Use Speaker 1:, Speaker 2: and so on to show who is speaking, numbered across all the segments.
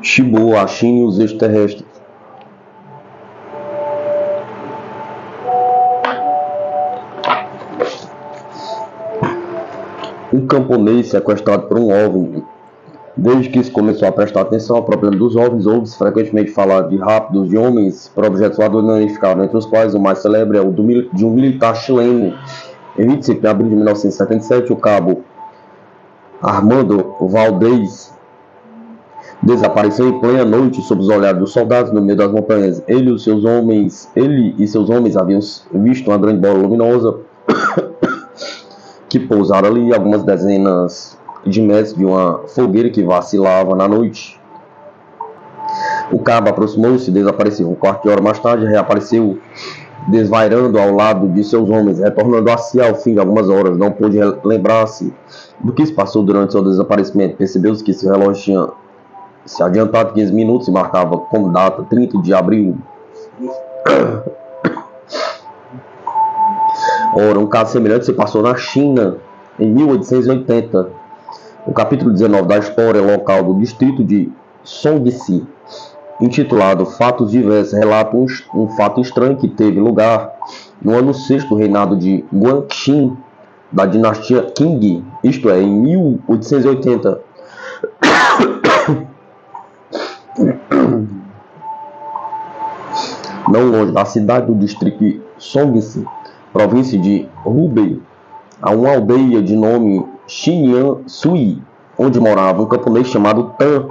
Speaker 1: Shibu, a China e os extraterrestres. Um camponês sequestrado por um OVNI. Desde que se começou a prestar atenção ao problema dos OVNIs, ouve-se frequentemente falar de raptos de homens por objetos voadores não identificados, entre os quais o mais célebre é o de um militar chileno. Em 25 de abril de 1977, o cabo Armando Valdez desapareceu em plena noite sob os olhares dos soldados no meio das montanhas. Ele e seus homens haviam visto uma grande bola luminosa que pousara ali algumas dezenas de metros de uma fogueira que vacilava na noite. O cabo aproximou-se e desapareceu. Um quarto de hora mais tarde reapareceu, desvairando ao lado de seus homens, retornando a si ao fim de algumas horas. Não pôde lembrar-se do que se passou durante seu desaparecimento. Percebeu-se que seu relógio tinha se adiantado 15 minutos e marcava como data 30 de abril. Ora, um caso semelhante se passou na China em 1880. O capítulo 19 da história local do distrito de Songsi, intitulado Fatos Diversos, relata um fato estranho que teve lugar no ano 6º do reinado de Guangxin, da dinastia Qing, isto é, em 1880. Não longe da cidade do distrito de Songsi, província de Hubei, há uma aldeia de nome Xinyan Sui, onde morava um camponês chamado Tan.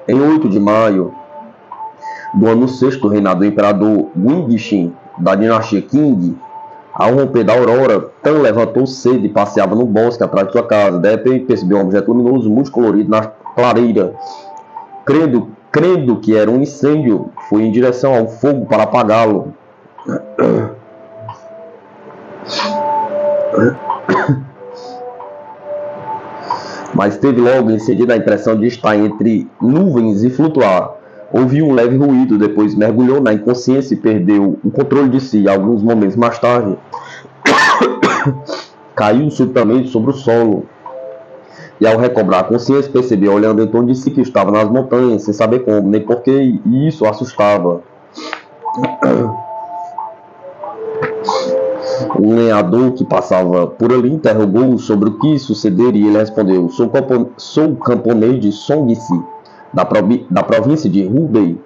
Speaker 1: Em 8 de maio do ano 6º do reinado do imperador Wingxin, da dinastia Qing, ao romper da aurora, Tan levantou cedo e passeava no bosque atrás de sua casa. De repente percebeu um objeto luminoso multicolorido na clareira. Crendo que era um incêndio, foi em direção ao fogo para apagá-lo. Mas teve logo em seguida a impressão de estar entre nuvens e flutuar. Ouviu um leve ruído, depois mergulhou na inconsciência e perdeu o controle de si. Alguns momentos mais tarde, caiu subitamente sobre o solo. E ao recobrar a consciência, percebeu, olhando em torno de si, que estava nas montanhas, sem saber como, nem porquê, e isso o assustava. Um lenhador que passava por ali interrogou-o sobre o que sucederia e ele respondeu: sou camponês de Songsi, da província de Hubei.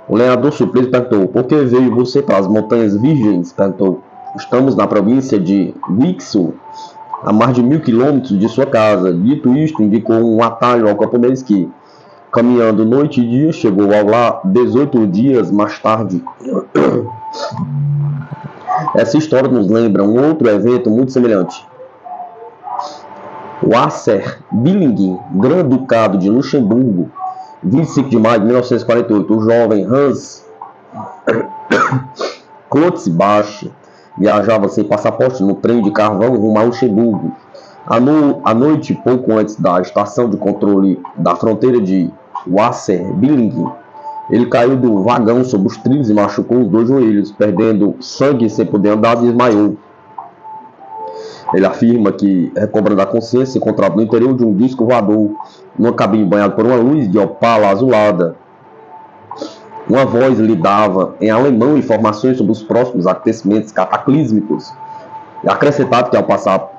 Speaker 1: O lenhador surpreso perguntou: por que veio você para as montanhas virgens? Perguntou. Estamos na província de Guizhou, a mais de 1000 quilômetros de sua casa. Dito isto, indicou um atalho ao camponês que, caminhando noite e dia, chegou ao lar 18 dias mais tarde. Essa história nos lembra um outro evento muito semelhante. Wasser Billing, Grã-Ducado de Luxemburgo, 25 de maio de 1948. O jovem Hans Klotzbach viajava sem passaporte no trem de carvão rumo a Luxemburgo. À noite, pouco antes da estação de controle da fronteira de Wasser Billing, ele caiu do vagão sob os trilhos e machucou os 2 joelhos, perdendo sangue sem poder andar, e desmaiou. Ele afirma que, recobrando a consciência, se encontrava no interior de um disco voador, numa cabine banhada por uma luz de opala azulada. Uma voz lhe dava, em alemão, informações sobre os próximos acontecimentos cataclísmicos. E acrescentava que, ao passar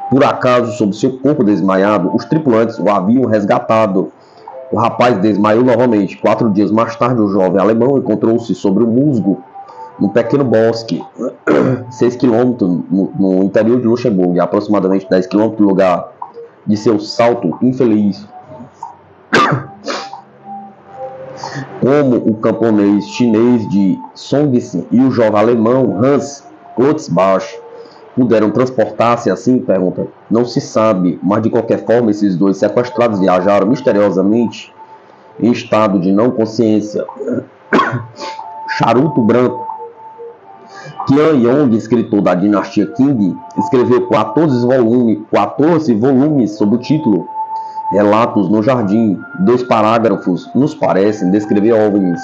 Speaker 1: por acaso sobre seu corpo desmaiado, os tripulantes o haviam resgatado. O rapaz desmaiou novamente. 4 dias mais tarde, o jovem alemão encontrou-se sobre o musgo, num pequeno bosque, 6 quilômetros no interior de Luxemburgo, e aproximadamente 10 quilômetros do lugar de seu salto infeliz. Como o camponês chinês de Songsi e o jovem alemão Hans Klotzbach puderam transportar-se assim? Pergunta. Não se sabe, mas de qualquer forma esses 2 sequestrados viajaram misteriosamente em estado de não consciência. Charuto Branco. Qian Yong, escritor da dinastia Qing, escreveu 14 volumes sob o título Relatos no Jardim. 2 parágrafos nos parecem descrever OVNIs.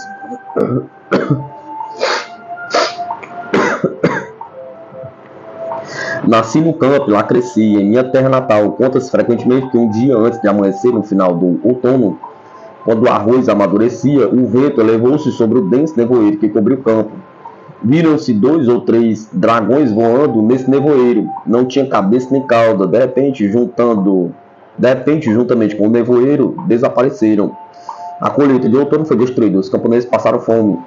Speaker 1: Nasci no campo, lá cresci, em minha terra natal. Conta-se frequentemente que um dia antes de amanhecer, no final do outono, quando o arroz amadurecia, o vento elevou-se sobre o denso nevoeiro que cobriu o campo. Viram-se 2 ou 3 dragões voando nesse nevoeiro. Não tinha cabeça nem cauda. De repente, juntamente com o nevoeiro, desapareceram. A colheita de outono foi destruída. Os camponeses passaram fome.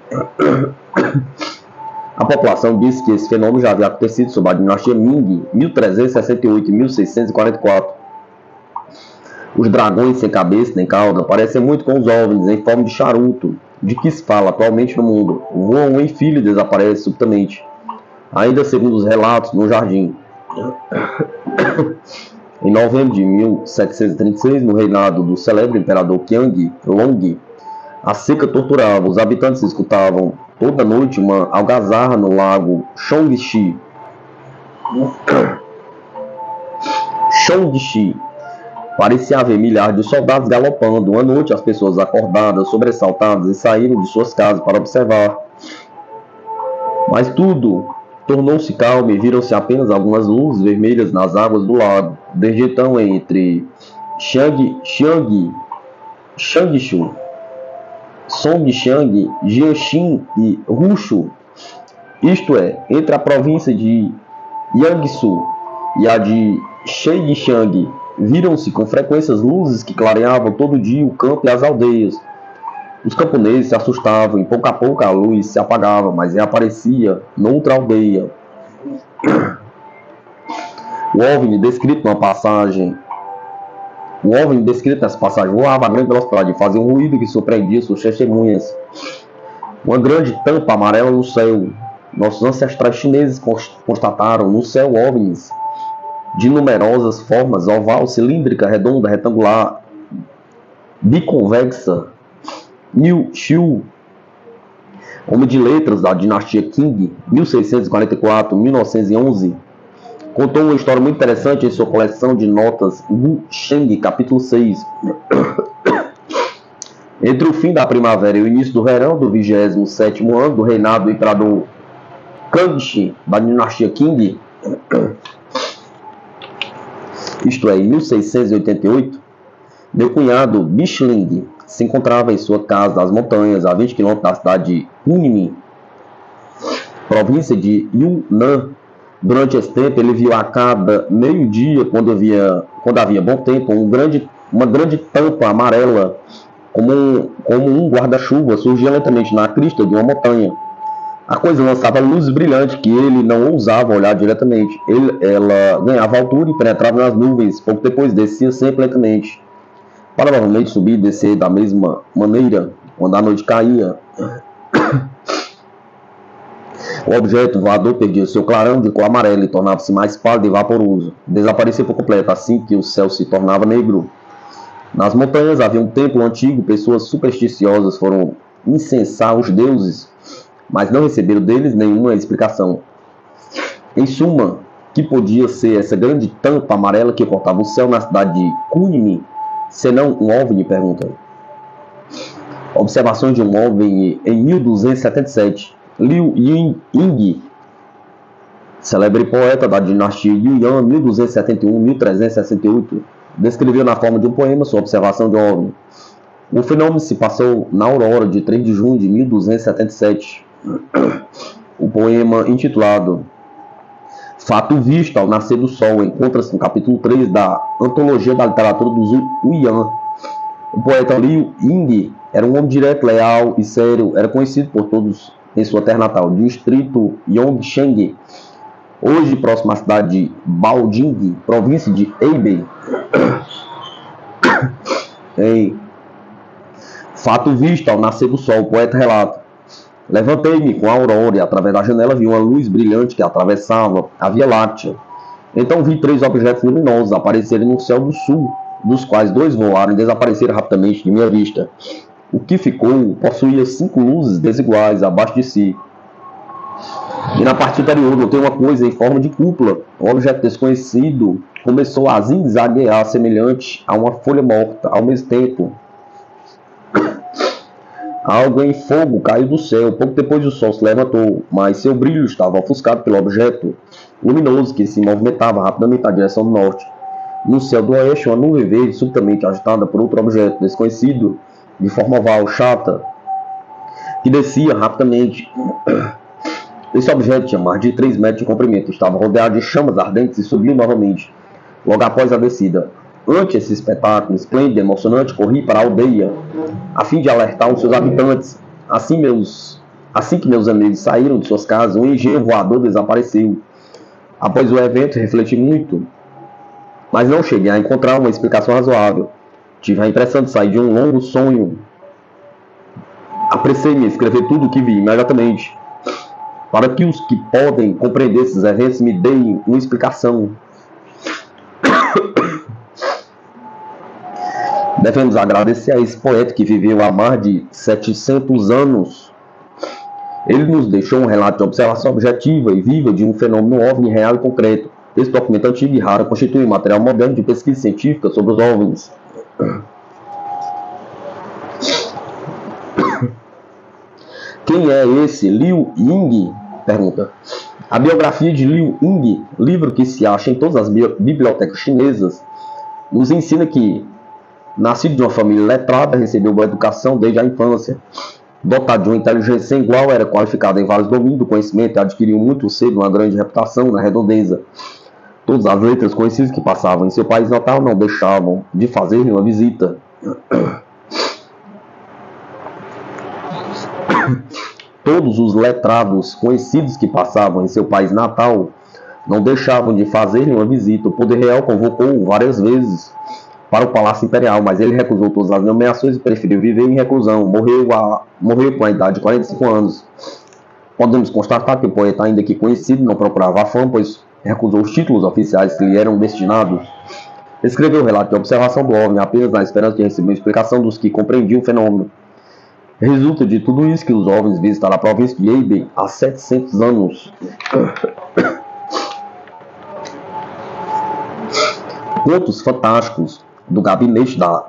Speaker 1: A população disse que esse fenômeno já havia acontecido sob a dinastia Ming, 1368 e 1644. Os dragões sem cabeça nem cauda parecem muito com os OVNIs em forma de charuto, de que se fala atualmente no mundo. Voam em fila e desaparecem subitamente. Ainda segundo os relatos, no jardim. Em novembro de 1736, no reinado do célebre imperador Qiang Long, a seca torturava. Os habitantes escutavam toda noite uma algazarra no lago Chongqing. Parecia haver milhares de soldados galopando. Uma noite, as pessoas acordadas, sobressaltadas, e saíram de suas casas para observar. Mas tudo tornou-se calmo e viram-se apenas algumas luzes vermelhas nas águas do lago. Desde então, entre Changshu, Songxiang, Jiaxing e Rushu, isto é, entre a província de Jiangsu e a de Sheixiang, viram-se com frequência luzes que clareavam todo dia o campo e as aldeias. Os camponeses se assustavam e pouco a pouco a luz se apagava, mas reaparecia noutra aldeia. O OVNI descrito nessa passagem voava a grande velocidade e fazia um ruído que surpreendia suas testemunhas. Uma grande tampa amarela no céu. Nossos ancestrais chineses constataram no céu OVNIs de numerosas formas: oval, cilíndrica, redonda, retangular, biconvexa. Liu Xiu, homem de letras da dinastia Qing, 1644-1911, contou uma história muito interessante em sua coleção de notas Wu Sheng, capítulo 6. Entre o fim da primavera e o início do verão do 27º ano do reinado do imperador Kangxi da dinastia Qing, isto é, em 1688, meu cunhado Bishling se encontrava em sua casa das montanhas, a 20 km da cidade de Kunming, província de Yunnan. Durante esse tempo, ele viu a cada meio-dia, quando havia bom tempo, uma grande tampa amarela, como um guarda-chuva, surgia lentamente na crista de uma montanha. A coisa lançava luzes brilhantes que ele não ousava olhar diretamente. Ela ganhava altura e penetrava nas nuvens. Pouco depois descia sempre lentamente, para novamente subir e descer da mesma maneira quando a noite caía. O objeto voador perdia seu clarão de cor amarela e tornava-se mais pálido e vaporoso. Desaparecia por completo assim que o céu se tornava negro. Nas montanhas havia um templo antigo. Pessoas supersticiosas foram incensar os deuses, mas não receberam deles nenhuma explicação. Em suma, que podia ser essa grande tampa amarela que cortava o céu na cidade de Kunming, senão um OVNI? Pergunta. Observações de um OVNI em 1277. Liu Ying, célebre poeta da dinastia Yuan, 1271-1368, descreveu na forma de um poema sua observação de um OVNI. O fenômeno se passou na aurora de 3 de junho de 1277. O poema, intitulado Fato Visto ao Nascer do Sol, encontra-se no capítulo 3 da Antologia da Literatura dos Yuan. O poeta Liu Ying era um homem direto, leal e sério. Era conhecido por todos em sua terra natal, distrito Yongsheng, hoje próximo à cidade de Baojing, província de Hebei. Em Fato Visto ao Nascer do Sol, o poeta relata: levantei-me com a aurora e através da janela vi uma luz brilhante que atravessava a Via Láctea. Então vi 3 objetos luminosos aparecerem no céu do sul, dos quais 2 voaram e desapareceram rapidamente de minha vista. O que ficou possuía 5 luzes desiguais abaixo de si. E na parte interior notei uma coisa em forma de cúpula. Um objeto desconhecido começou a zigue-zaguear, semelhante a uma folha morta. Ao mesmo tempo, Algo em fogo caiu do céu. Pouco depois o sol se levantou, mas seu brilho estava ofuscado pelo objeto luminoso que se movimentava rapidamente na direção do norte. No céu do oeste, uma nuvem verde subitamente agitada por outro objeto desconhecido, de forma oval, chata, que descia rapidamente. Esse objeto tinha mais de 3 metros de comprimento, estava rodeado de chamas ardentes e subiu novamente, logo após a descida. Ante esse espetáculo esplêndido e emocionante, corri para a aldeia, a fim de alertar os seus habitantes. Assim que meus amigos saíram de suas casas, um engenho voador desapareceu. Após o evento, refleti muito, mas não cheguei a encontrar uma explicação razoável. Tive a impressão de sair de um longo sonho. Apressei-me a escrever tudo o que vi imediatamente, para que os que podem compreender esses eventos me deem uma explicação. Devemos agradecer a esse poeta que viveu há mais de 700 anos. Ele nos deixou um relato de observação objetiva e viva de um fenômeno OVNI real e concreto. Esse documento antigo e raro constitui um material moderno de pesquisa científica sobre os OVNIs. Quem é esse Liu Ying? Pergunta. A biografia de Liu Ying, livro que se acha em todas as bibliotecas chinesas, nos ensina que, nascido de uma família letrada, recebeu boa educação desde a infância. Dotado de uma inteligência sem igual, era qualificado em vários domínios do conhecimento e adquiriu muito cedo uma grande reputação na redondeza. Todas as letras conhecidas que passavam em seu país natal não deixavam de fazer-lhe uma visita. Todos os letrados conhecidos que passavam em seu país natal não deixavam de fazer-lhe uma visita. O poder real convocou-o várias vezes para o Palácio Imperial, mas ele recusou todas as nomeações e preferiu viver em reclusão. Morreu com a idade de 45 anos. Podemos constatar que o poeta, ainda que conhecido, não procurava a fama, pois recusou os títulos oficiais que lhe eram destinados. Escreveu o relato de observação do OVNI apenas na esperança de receber uma explicação dos que compreendiam o fenômeno. Resulta de tudo isso que os OVNIs visitaram a província de Hebei há 700 anos. Contos fantásticos do gabinete da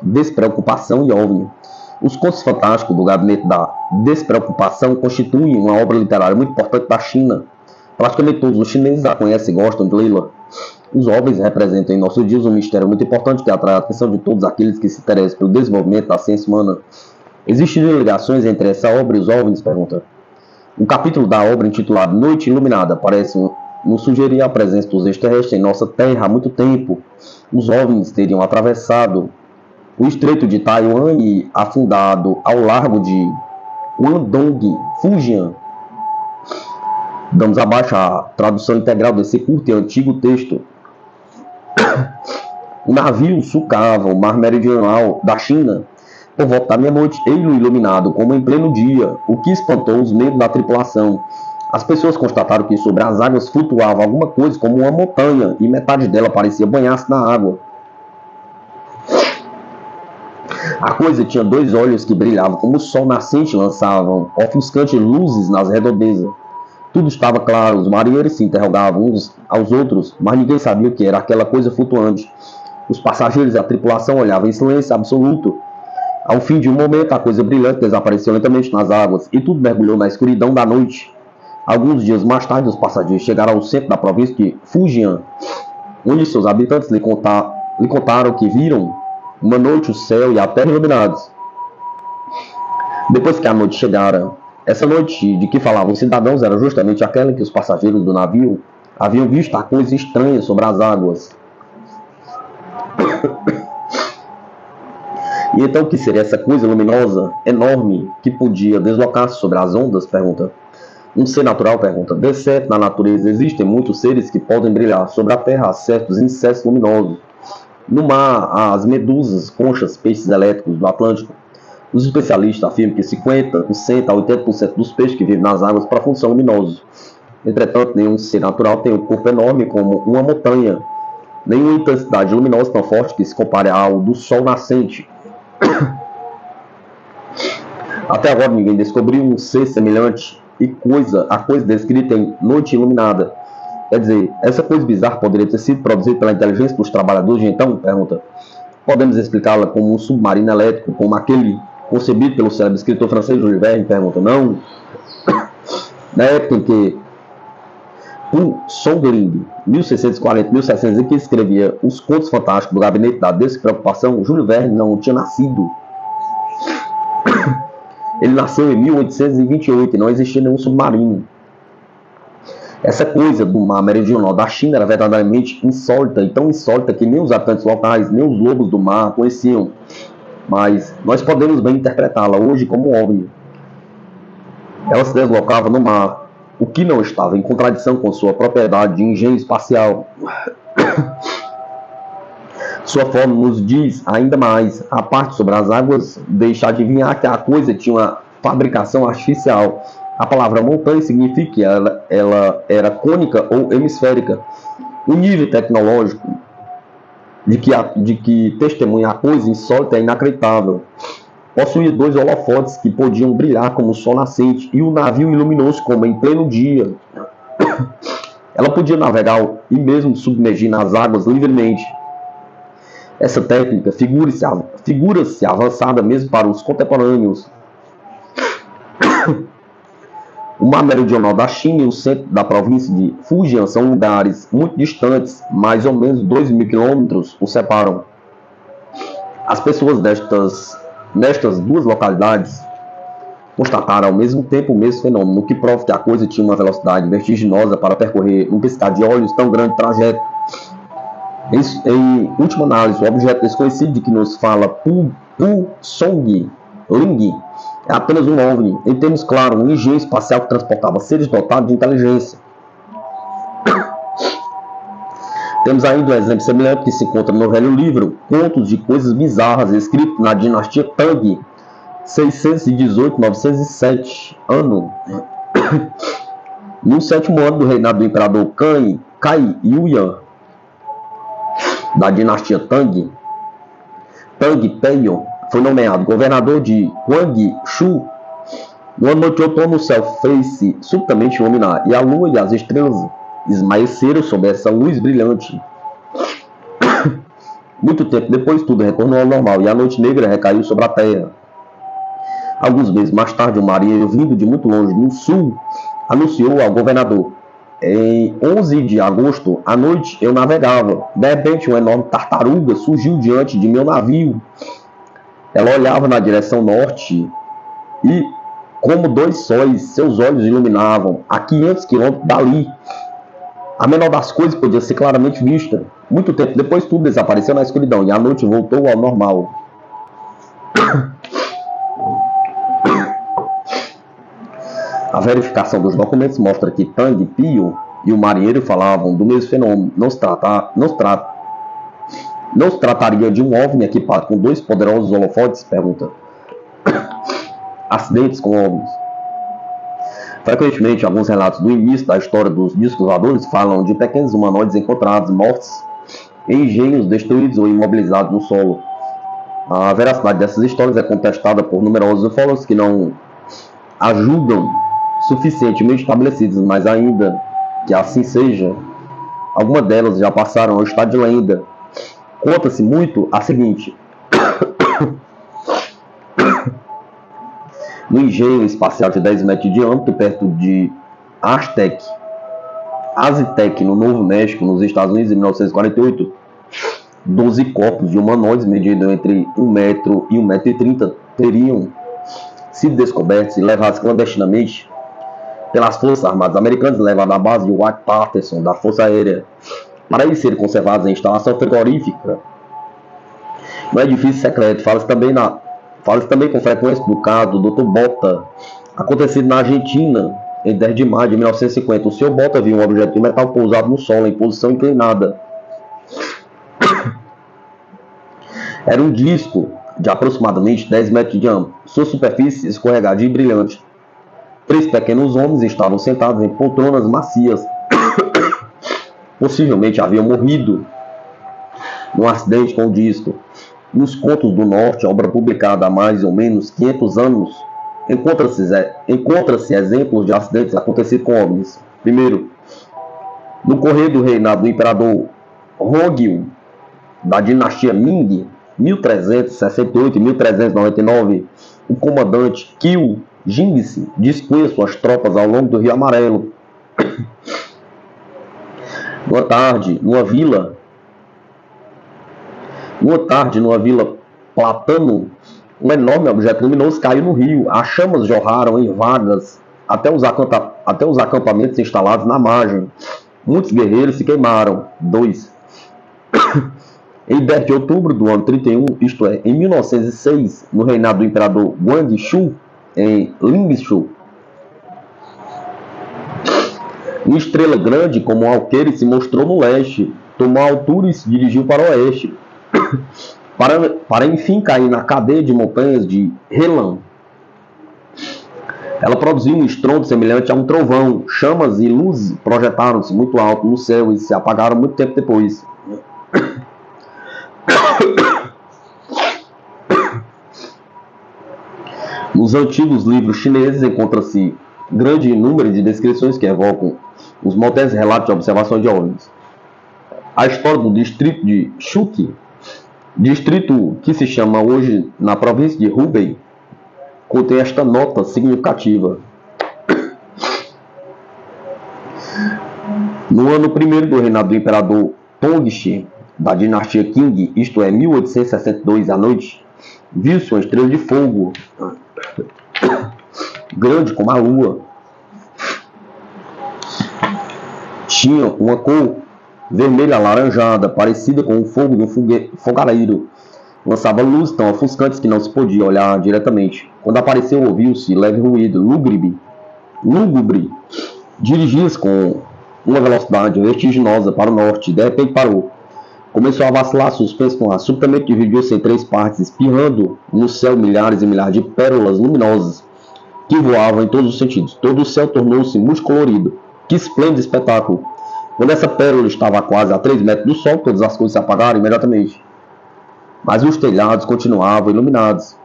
Speaker 1: despreocupação e OVNI. Os contos fantásticos do gabinete da despreocupação constituem uma obra literária muito importante da China. Praticamente todos os chineses a conhecem e gostam de lê-la. Os OVNIs representam em nossos dias um mistério muito importante que atrai a atenção de todos aqueles que se interessam pelo desenvolvimento da ciência humana. Existem ligações entre essa obra e os OVNIs? Pergunta. Um capítulo da obra intitulado Noite Iluminada parece nos sugerir a presença dos extraterrestres em nossa Terra há muito tempo. Os OVNIs teriam atravessado o Estreito de Taiwan e afundado ao largo de Guangdong, Fujian. Damos abaixo a tradução integral desse curto e antigo texto. O navio sulcava o mar meridional da China por volta da meia-noite, ele iluminado como em pleno dia, o que espantou os membros da tripulação. As pessoas constataram que sobre as águas flutuava alguma coisa como uma montanha e metade dela parecia banhar-se na água. A coisa tinha 2 olhos que brilhavam como o sol nascente e lançavam ofuscantes luzes nas redondezas. Tudo estava claro, os marinheiros se interrogavam uns aos outros, mas ninguém sabia o que era aquela coisa flutuante. Os passageiros e a tripulação olhavam em silêncio absoluto. Ao fim de um momento, a coisa brilhante desapareceu lentamente nas águas e tudo mergulhou na escuridão da noite. Alguns dias mais tarde, os passageiros chegaram ao centro da província de Fujian, onde seus habitantes lhe contaram que viram uma noite o céu e a terra iluminados. Depois que a noite chegara, essa noite de que falavam os cidadãos era justamente aquela em que os passageiros do navio haviam visto a coisa estranha sobre as águas. E então o que seria essa coisa luminosa, enorme, que podia deslocar-se sobre as ondas? Pergunta. Um ser natural? Pergunta. De certo, na natureza existem muitos seres que podem brilhar sobre a terra, certos insetos luminosos. No mar, as medusas, conchas, peixes elétricos do Atlântico. Os especialistas afirmam que 50% a 80% dos peixes que vivem nas águas profundas são luminosos. Entretanto, nenhum ser natural tem um corpo enorme como uma montanha, nenhuma intensidade luminosa tão forte que se compare ao do sol nascente. Até agora ninguém descobriu um ser semelhante a coisa descrita em Noite Iluminada. Quer dizer, essa coisa bizarra poderia ter sido produzida pela inteligência dos trabalhadores de então? Pergunta. Podemos explicá-la como um submarino elétrico, como aquele concebido pelo célebre escritor francês Jules Verne? Pergunta, não. Na época em que Sondling, 1640-1700, que escrevia os contos fantásticos do Gabinete da Despreocupação, Jules Verne não tinha nascido. Ele nasceu em 1828 e não existia nenhum submarino. Essa coisa do mar meridional da China era verdadeiramente insólita, e tão insólita que nem os habitantes locais, nem os lobos do mar conheciam. Mas nós podemos bem interpretá-la hoje como um OVNI. Ela se deslocava no mar, o que não estava em contradição com sua propriedade de engenho espacial. Sua forma nos diz ainda mais. A parte sobre as águas deixa adivinhar que a coisa tinha uma fabricação artificial. A palavra montanha significa que ela era cônica ou hemisférica. O nível tecnológico de que testemunha a coisa insólita é inacreditável. Possuía 2 holofotes que podiam brilhar como o sol nascente, e o navio iluminou-se como em pleno dia. Ela podia navegar e mesmo submergir nas águas livremente. Essa técnica figura-se avançada mesmo para os contemporâneos. O mar meridional da China e o centro da província de Fujian são lugares muito distantes, mais ou menos 2.000 quilômetros os separam. As pessoas nestas duas localidades constataram ao mesmo tempo o mesmo fenômeno, o que prova que a coisa tinha uma velocidade vertiginosa para percorrer um piscar de olhos tão grande trajeto. Em última análise, o objeto desconhecido de que nos fala Sondling é apenas um OVNI, em termos claros, um engenho espacial que transportava seres dotados de inteligência. Temos ainda um exemplo semelhante que se encontra no velho livro Contos de Coisas Bizarras, escrito na dinastia Tang, 618-907 ano. No 7º ano do reinado do imperador Cai Yuan, da dinastia Tang, Tang Peiyong foi nomeado governador de Guangxu. Uma noite de outono, o céu fez-se subitamente iluminar, e a lua e as estrelas esmaeceram sob essa luz brilhante. Muito tempo depois, tudo retornou ao normal, e a noite negra recaiu sobre a terra. Alguns meses mais tarde, um marinheiro vindo de muito longe do sul anunciou ao governador: em 11 de agosto, à noite, eu navegava. De repente, uma enorme tartaruga surgiu diante de meu navio. Ela olhava na direção norte e, como 2 sóis, seus olhos iluminavam a 500 quilômetros dali. A menor das coisas podia ser claramente vista. Muito tempo depois, tudo desapareceu na escuridão e a noite voltou ao normal. A verificação dos documentos mostra que Tang Peiyong e o marinheiro falavam do mesmo fenômeno. Não se trataria de um OVNI equipado com 2 poderosos holofotes? Pergunta. Acidentes com OVNIs. Frequentemente, alguns relatos do início da história dos discos voadores falam de pequenos humanoides encontrados mortos em engenhos destruídos ou imobilizados no solo. A veracidade dessas histórias é contestada por numerosos ufólogos que não ajudam suficientemente estabelecidos, mas ainda que assim seja, algumas delas já passaram ao estado de lenda. Conta-se muito a seguinte: no engenho espacial de 10 metros de diâmetro, perto de Aztec, no Novo México, nos Estados Unidos, em 1948, 12 corpos de humanoides medindo entre 1 metro e 1,30 m teriam sido descobertos e levados clandestinamente pelas Forças Armadas Americanas, levados à base de Wright-Patterson, da Força Aérea, para eles serem conservados em instalação frigorífica no edifício secreto. Fala-se também com frequência do caso do Dr. Bota, acontecido na Argentina em 10 de maio de 1950. O Sr. Bota viu um objeto de metal pousado no solo em posição inclinada. Era um disco de aproximadamente 10 metros de diâmetro, sua superfície escorregadia e brilhante. 3 pequenos homens estavam sentados em poltronas macias. Possivelmente haviam morrido num acidente com o disco. Nos Contos do Norte, obra publicada há mais ou menos 500 anos, encontra-se exemplos de acidentes acontecidos com OVNIs. Primeiro, no correio do reinado do imperador Hongyu, da dinastia Ming, 1368 e 1399, o comandante Kiu Jingse dispunha suas tropas ao longo do Rio Amarelo. Uma tarde, numa vila Platano, um enorme objeto luminoso caiu no rio. As chamas jorraram em vagas até os acampamentos instalados na margem. Muitos guerreiros se queimaram. 2. Em 10 de outubro do ano 31, isto é, em 1906, no reinado do imperador Guangxu, em Lingshu, uma estrela grande como um alqueire se mostrou no leste, tomou a altura e se dirigiu para o oeste, para enfim cair na cadeia de montanhas de Helan. Ela produziu um estrondo semelhante a um trovão. Chamas e luzes projetaram-se muito alto no céu e se apagaram muito tempo depois. Nos antigos livros chineses encontra-se grande número de descrições que evocam os modernos relatos de observações de OVNIs. A história do distrito de Shuqi, distrito que se chama hoje na província de Hubei, contém esta nota significativa. No ano 1º do reinado do imperador Tongxi, da dinastia Qing, isto é, 1862 à noite, viu-se uma estrela de fogo, grande como a lua. Tinha uma cor vermelha alaranjada, parecida com o fogo de um fogareiro. Lançava luzes tão ofuscantes que não se podia olhar diretamente. Quando apareceu, ouviu-se leve ruído, lúgubre. Dirigia-se com uma velocidade vertiginosa para o norte. De repente parou. Começou a vacilar, suspenso no ar. Subitamente dividiu-se em 3 partes, espirrando no céu milhares e milhares de pérolas luminosas que voavam em todos os sentidos. Todo o céu tornou-se multicolorido. Que esplêndido espetáculo! Quando essa pérola estava quase a 3 metros do sol, todas as coisas se apagaram imediatamente. Mas os telhados continuavam iluminados.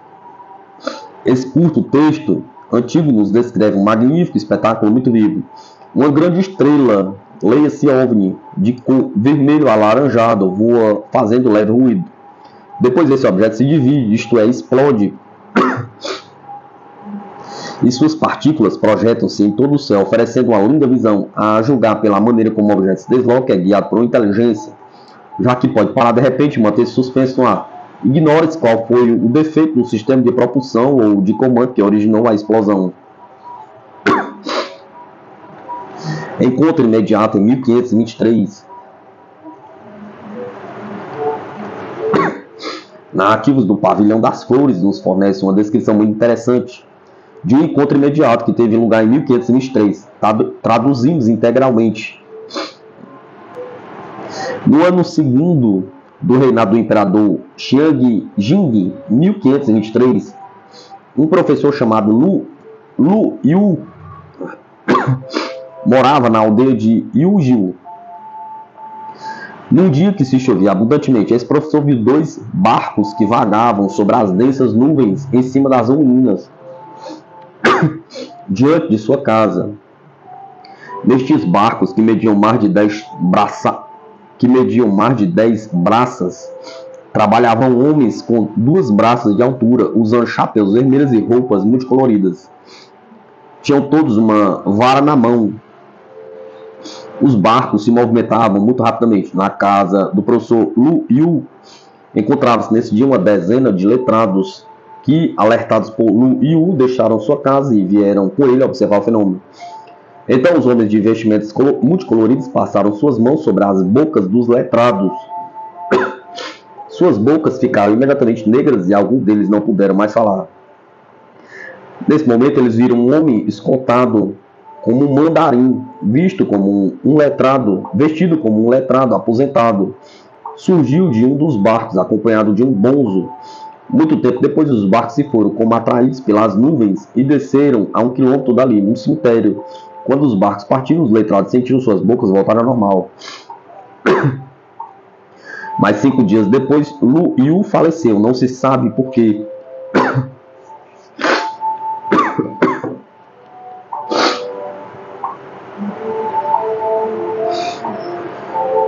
Speaker 1: Esse curto texto antigo nos descreve um magnífico espetáculo muito vivo. Uma grande estrela, leia-se OVNI, de cor vermelho alaranjado, voa fazendo leve ruído. Depois esse objeto se divide, isto é, explode. E suas partículas projetam-se em todo o céu, oferecendo uma linda visão. A julgar pela maneira como o objeto se desloca, é guiado por uma inteligência, já que pode parar de repente e manter-se suspenso no ar. Ignore-se qual foi o defeito no sistema de propulsão ou de comando que originou a explosão. Encontro imediato em 1523. Nativos do Pavilhão das Flores nos fornecem uma descrição muito interessante de um encontro imediato que teve lugar em 1523. Traduzimos integralmente. No ano segundo do reinado do imperador Xiang Jing, 1523, um professor chamado Lu Yu morava na aldeia de Yujiu. Num dia que se chovia abundantemente, esse professor viu 2 barcos que vagavam sobre as densas nuvens em cima das ruínas diante de sua casa. Nestes barcos, que mediam mais de 10 braças, trabalhavam homens com 2 braças de altura, usando chapéus vermelhos e roupas multicoloridas. Tinham todos uma vara na mão. Os barcos se movimentavam muito rapidamente. Na casa do professor Lu Yu, encontrava-se nesse dia uma dezena de letrados que, alertados por Lu Yu, deixaram sua casa e vieram com ele observar o fenômeno. Então os homens de vestimentas multicoloridos passaram suas mãos sobre as bocas dos letrados. Suas bocas ficaram imediatamente negras e alguns deles não puderam mais falar. Nesse momento eles viram um homem escoltado como um mandarim, vestido como um letrado aposentado. Surgiu de um dos barcos, acompanhado de um bonzo. Muito tempo depois, os barcos se foram como atraídos pelas nuvens e desceram a 1 quilômetro dali, num cemitério. Quando os barcos partiram, os letrados sentiram suas bocas voltar ao normal. Mas 5 dias depois, Lu Yu faleceu. Não se sabe por quê.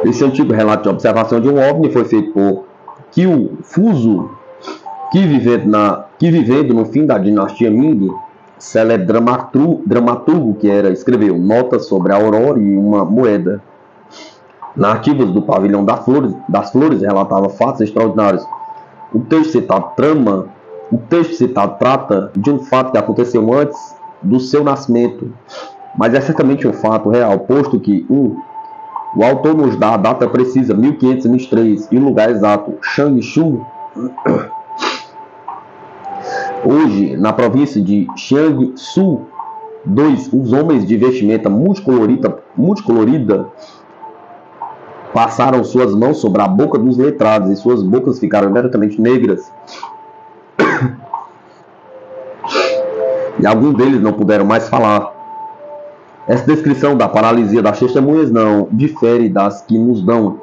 Speaker 1: Esse antigo relato de observação de um OVNI foi feito por Kiu Fuso, que que, vivendo no fim da dinastia Ming, célebre dramaturgo que escreveu Notas sobre a Aurora e uma Moeda. Narrativas do Pavilhão das Flores relatava fatos extraordinários. O texto citado trata de um fato que aconteceu antes do seu nascimento, mas é certamente um fato real, posto que o autor nos dá a data precisa, 1523, e o lugar exato, Changshu, hoje na província de Jiangsu. 2. Os homens de vestimenta multicolorida passaram suas mãos sobre a boca dos letrados e suas bocas ficaram imediatamente negras. E alguns deles não puderam mais falar. Essa descrição da paralisia das testemunhas não difere das que nos dão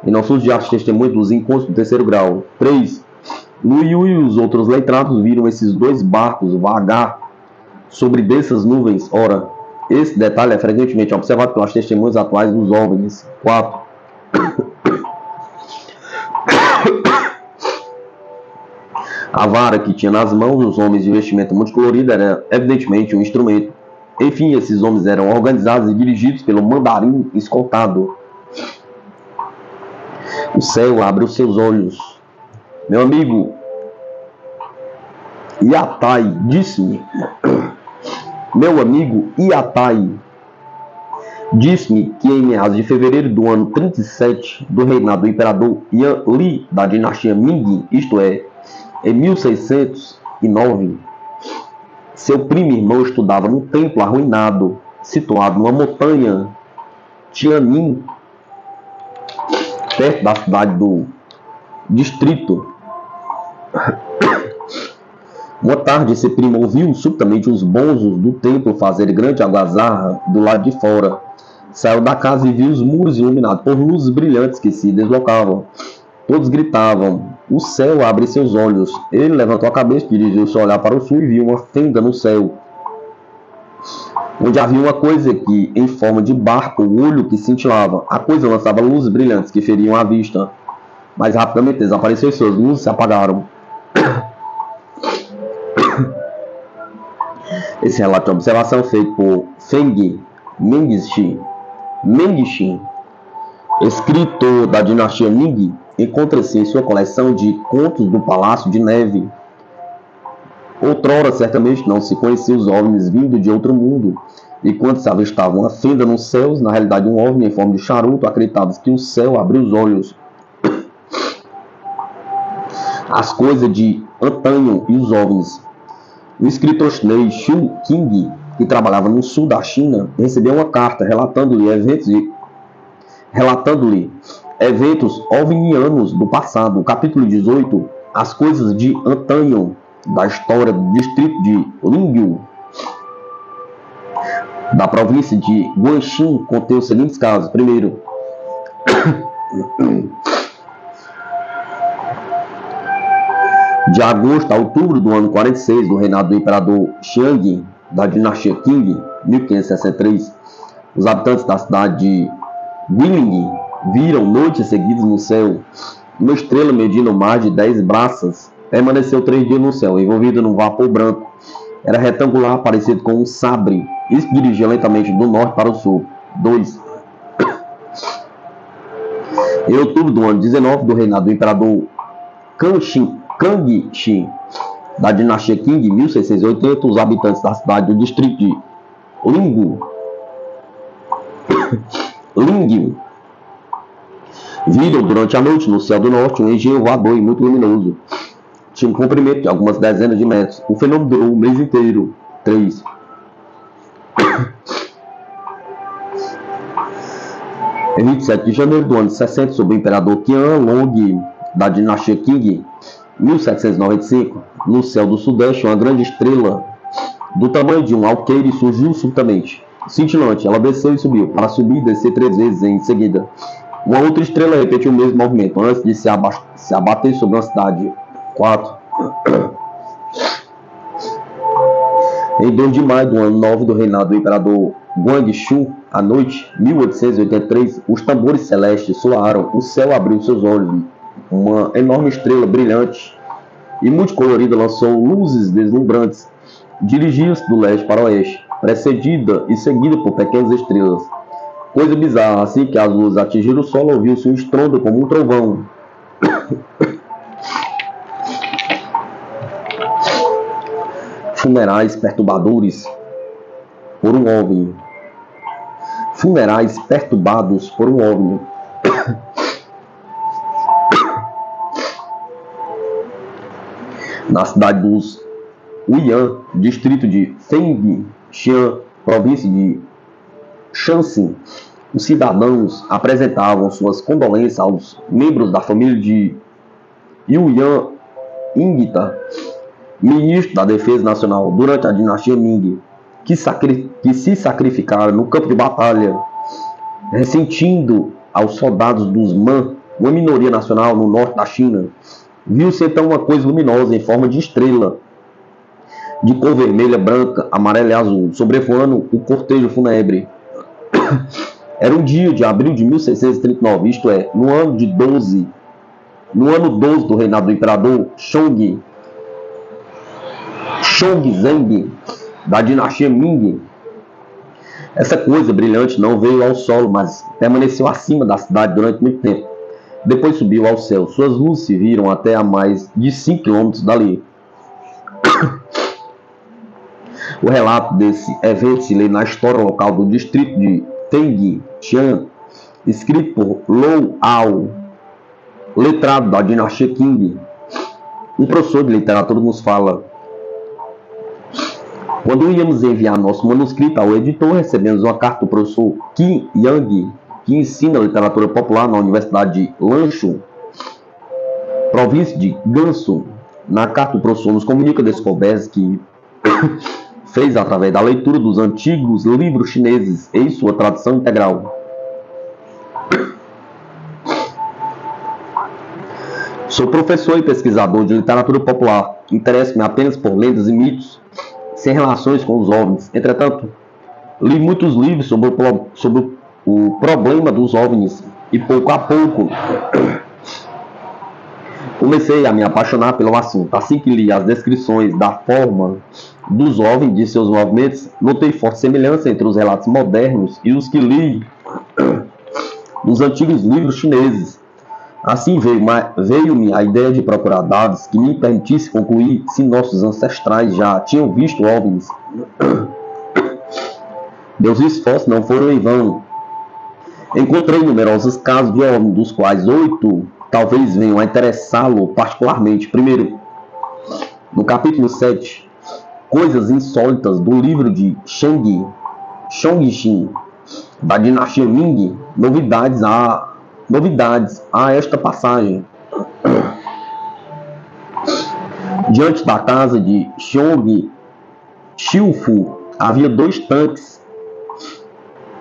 Speaker 1: em nossos dias testemunhas dos encontros do terceiro grau. 3. Luiu e os outros letrados viram esses dois barcos vagar sobre dessas nuvens. Ora, esse detalhe é frequentemente observado pelas testemunhas atuais dos OVNIs. 4. A vara que tinha nas mãos os homens de vestimenta multicolorida era evidentemente um instrumento. Enfim, esses homens eram organizados e dirigidos pelo mandarim escoltado. O céu abre os seus olhos. Meu amigo Yatai disse-me, que em meados de fevereiro do ano 37 do reinado do imperador Yan Li da dinastia Ming, isto é, em 1609, seu primo irmão estudava num templo arruinado, situado numa montanha Tianjin, perto da cidade do distrito. Uma tarde, esse primo ouviu subitamente os bonzos do templo fazerem grande algazarra do lado de fora. Saiu da casa e viu os muros iluminados por luzes brilhantes que se deslocavam. Todos gritavam: o céu abre seus olhos. Ele levantou a cabeça, dirigiu-se a olhar para o sul e viu uma fenda no céu, onde havia uma coisa que, em forma de barco, o olho que cintilava. A coisa lançava luzes brilhantes que feriam a vista, mas rapidamente desapareceu e suas luzes se apagaram. Esse relato de observação feito por Feng Mengxi, escritor da dinastia Ming, encontra-se em sua coleção de contos do Palácio de Neve. Outrora, certamente, não se conhecia os OVNIs vindo de outro mundo, e quando se avistava uma fenda nos céus, na realidade um OVNI em forma de charuto, acreditava que o céu abriu os olhos. As coisas de antanho e os OVNIs. O escritor chinês Xu Qing, que trabalhava no sul da China, recebeu uma carta relatando-lhe eventos ovnianos do passado. O capítulo 18, As coisas de antanho, da história do distrito de Lingyou, da província de Guangxi, contém os seguintes casos. Primeiro, de agosto a outubro do ano 46 do reinado do imperador Xiang, da dinastia Qing, 1563, os habitantes da cidade de Guilin viram noites seguidas no céu uma estrela medindo mais de 10 braças. Permaneceu 3 dias no céu, envolvida num vapor branco. Era retangular, parecido com um sabre, e se dirigia lentamente do norte para o sul. 2. Em outubro do ano 19 do reinado do imperador Kangxi, da dinastia Qing, 1680, os habitantes da cidade do distrito de Lingyou viram durante a noite no céu do norte um engenho voador e muito luminoso. Tinha um comprimento de algumas dezenas de metros. O fenômeno durou o mês inteiro. 3. Em 27 de janeiro do ano 60, sob o imperador Qianlong, da dinastia Qing, 1795, no céu do sudeste, uma grande estrela do tamanho de um alqueire surgiu subitamente. Cintilante, ela desceu e subiu, para subir e descer 3 vezes em seguida. Uma outra estrela repetiu o mesmo movimento, antes de se abater sobre uma cidade. 4. Em 2 de maio do ano 9 do reinado do imperador Guangxu, à noite, 1883, os tambores celestes soaram, o céu abriu seus olhos. Uma enorme estrela brilhante e multicolorida lançou luzes deslumbrantes. Dirigia-se do leste para o oeste, precedida e seguida por pequenas estrelas. Coisa bizarra, assim que as luzes atingiram o solo, ouviu-se um estrondo como um trovão. Funerais perturbadores por um OVNI. Funerais perturbados por um OVNI. Na cidade dos Huiyan, distrito de Fengxian, província de Shanxi, os cidadãos apresentavam suas condolências aos membros da família de Yuan Ingita, ministro da Defesa Nacional durante a dinastia Ming, que se sacrificaram no campo de batalha, ressentindo aos soldados dos Man, uma minoria nacional no norte da China. Viu-se então uma coisa luminosa em forma de estrela, de cor vermelha, branca, amarela e azul, sobrevoando o cortejo fúnebre. Era um dia de abril de 1639, isto é, no ano 12 do reinado do imperador Shongzheng, da dinastia Ming. Essa coisa brilhante não veio ao solo, mas permaneceu acima da cidade durante muito tempo. Depois subiu ao céu. Suas luzes se viram até a mais de 5 km dali. O relato desse evento se lê na história local do distrito de Fengxian, escrito por Lou Ao, letrado da dinastia Qing. Um professor de literatura nos fala: quando íamos enviar nosso manuscrito ao editor, recebemos uma carta do professor Qin Yang, que ensina literatura popular na Universidade de Lanzhou, província de Gansu. Na carta, o professor nos comunica descobertas que fez através da leitura dos antigos livros chineses em sua tradução integral. Sou professor e pesquisador de literatura popular. Interesso-me apenas por lendas e mitos sem relações com os OVNIs. Entretanto, li muitos livros sobre o problema dos OVNIs e pouco a pouco comecei a me apaixonar pelo assunto. Assim que li as descrições da forma dos OVNIs e de seus movimentos, notei forte semelhança entre os relatos modernos e os que li nos antigos livros chineses. Assim veio-me a ideia de procurar dados que me permitissem concluir se nossos ancestrais já tinham visto OVNIs. Meus esforços não foram em vão. Encontrei numerosos casos de OVNIs, dos quais 8 talvez venham a interessá-lo particularmente. Primeiro, no capítulo 7, Coisas Insólitas do livro de Shongxin, da dinastia Ming, novidades a esta passagem. Diante da casa de Xiufu havia 2 tanques.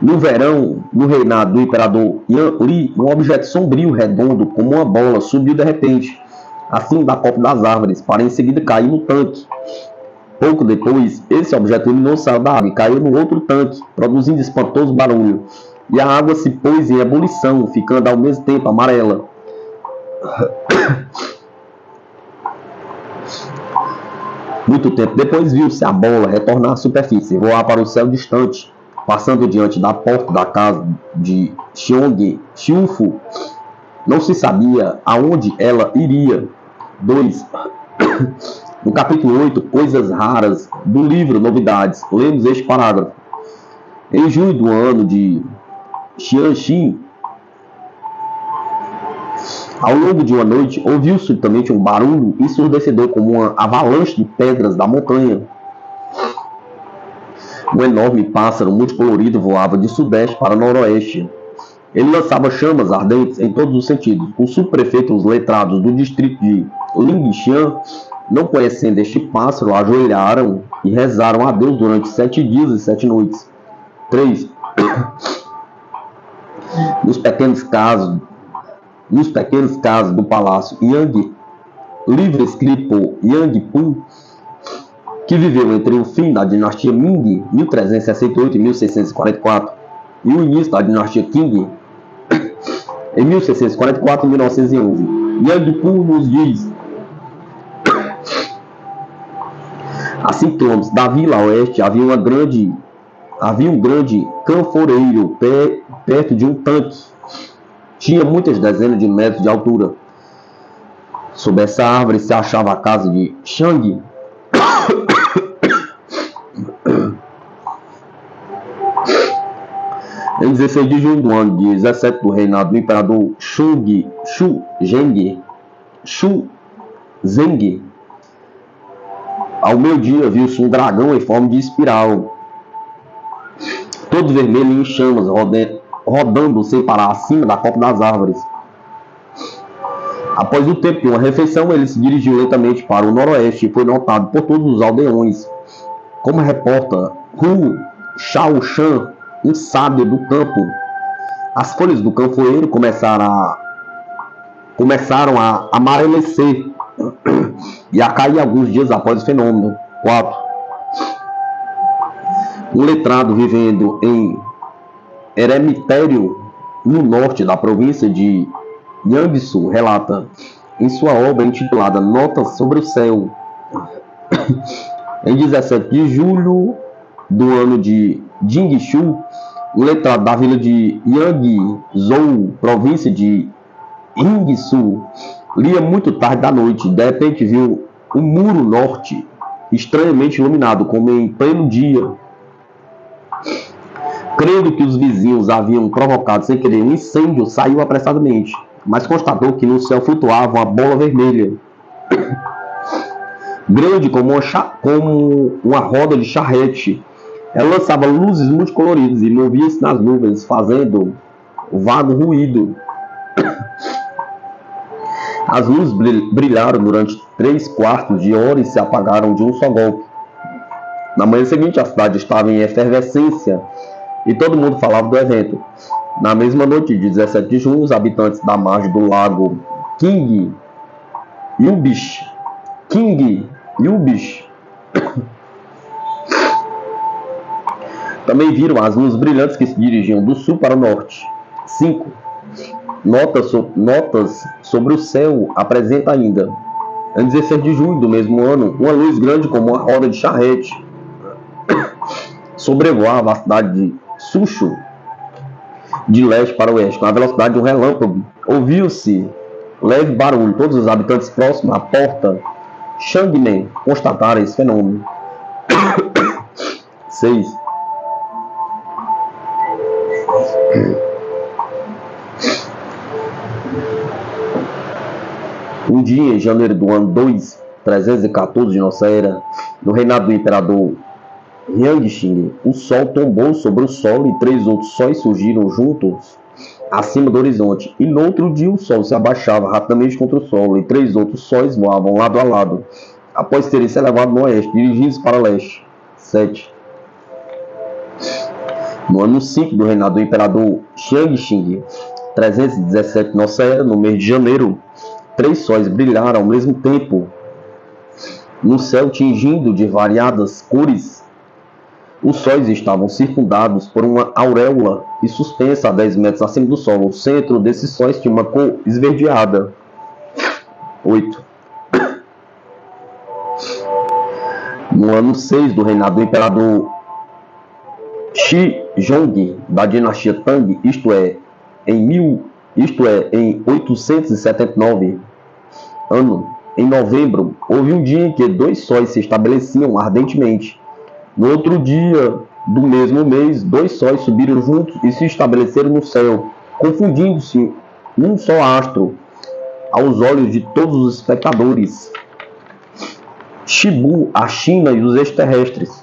Speaker 1: No verão, no reinado do imperador Yan Li, um objeto sombrio, redondo, como uma bola, subiu de repente, acima da copa das árvores, para em seguida cair no tanque. Pouco depois, esse objeto luminoso saiu da água e caiu no outro tanque, produzindo espantoso barulho. E a água se pôs em ebulição, ficando ao mesmo tempo amarela. Muito tempo depois, viu-se a bola retornar à superfície e voar para o céu distante, passando diante da porta da casa de Xiufu. Não se sabia aonde ela iria. 2. No capítulo 8, Coisas Raras, do livro Novidades, lemos este parágrafo. Em junho do ano de Xianxin, ao longo de uma noite, ouviu subitamente um barulho ensurdecedor como uma avalanche de pedras da montanha. Um enorme pássaro multicolorido voava de sudeste para noroeste. Ele lançava chamas ardentes em todos os sentidos. Os subprefeitos letrados do distrito de Lingxian, não conhecendo este pássaro, ajoelharam e rezaram a Deus durante 7 dias e 7 noites. 3. Nos pequenos casos do palácio Yang, livro escrito por Yang Pu, que viveu entre o fim da dinastia Ming, 1368 e 1644, e o início da dinastia Qing, em 1644 e 1911. Yang Pu nos diz: A 5 quilômetros da vila a oeste havia um grande canforeiro perto de um tanque. Tinha muitas dezenas de metros de altura. Sob essa árvore se achava a casa de Shang. Em 16 de junho do ano de 17 do reinado do imperador Shu Zheng, ao meio-dia viu-se um dragão em forma de espiral, todo vermelho e em chamas, rodando sem parar acima da copa das árvores. Após o tempo de uma refeição, ele se dirigiu lentamente para o noroeste e foi notado por todos os aldeões. Como reporta Hu Shaoshan, um sábio do campo, as folhas do canfoeiro começaram a amarecer e a cair alguns dias após o fenômeno. 4. Um letrado vivendo em Eremitério, no norte da província de Yangsu, relata em sua obra intitulada Notas sobre o Céu, em 17 de julho do ano de Jingshu, um letrado da vila de Yangzhou, província de Yingsu, lia muito tarde da noite. De repente viu um muro norte estranhamente iluminado, como em pleno dia. Crendo que os vizinhos haviam provocado sem querer um incêndio, saiu apressadamente, mas constatou que no céu flutuava uma bola vermelha, grande como uma roda de charrete. Ela lançava luzes multicoloridas e movia-se nas nuvens, fazendo vago ruído. As luzes brilharam durante 3/4 de hora e se apagaram de um só golpe. Na manhã seguinte, a cidade estava em efervescência e todo mundo falava do evento. Na mesma noite de 17 de junho, os habitantes da margem do lago King Yubish também viram as luzes brilhantes que se dirigiam do sul para o norte. 5. Notas sobre o céu apresenta ainda, em 16 de junho do mesmo ano, uma luz grande como uma roda de charrete sobrevoava a cidade de Sushu, de leste para oeste, com a velocidade de um relâmpago. Ouviu-se leve barulho. Todos os habitantes próximos à porta Shangmen constataram esse fenômeno. 6. Um dia, em janeiro do ano 314 de nossa era, no reinado do imperador Yangxing, o sol tombou sobre o sol e 3 outros sóis surgiram juntos acima do horizonte. E no outro dia o sol se abaixava rapidamente contra o solo e 3 outros sóis voavam lado a lado, após terem se elevado no oeste, dirigindo-se para o leste. 7. No ano 5 do reinado do imperador Xiangxing, 317 nossa era, no mês de janeiro, 3 sóis brilharam ao mesmo tempo no céu, tingindo de variadas cores. Os sóis estavam circundados por uma auréola e suspensa a 10 metros acima do solo. O centro desses sóis tinha uma cor esverdeada. 8. No ano 6 do reinado do imperador Shizong, da dinastia Tang, isto é, em 879 ano, em novembro, houve um dia em que 2 sóis se estabeleciam ardentemente. No outro dia do mesmo mês, 2 sóis subiram juntos e se estabeleceram no céu, confundindo-se num só astro aos olhos de todos os espectadores. Shibu, a China e os extraterrestres.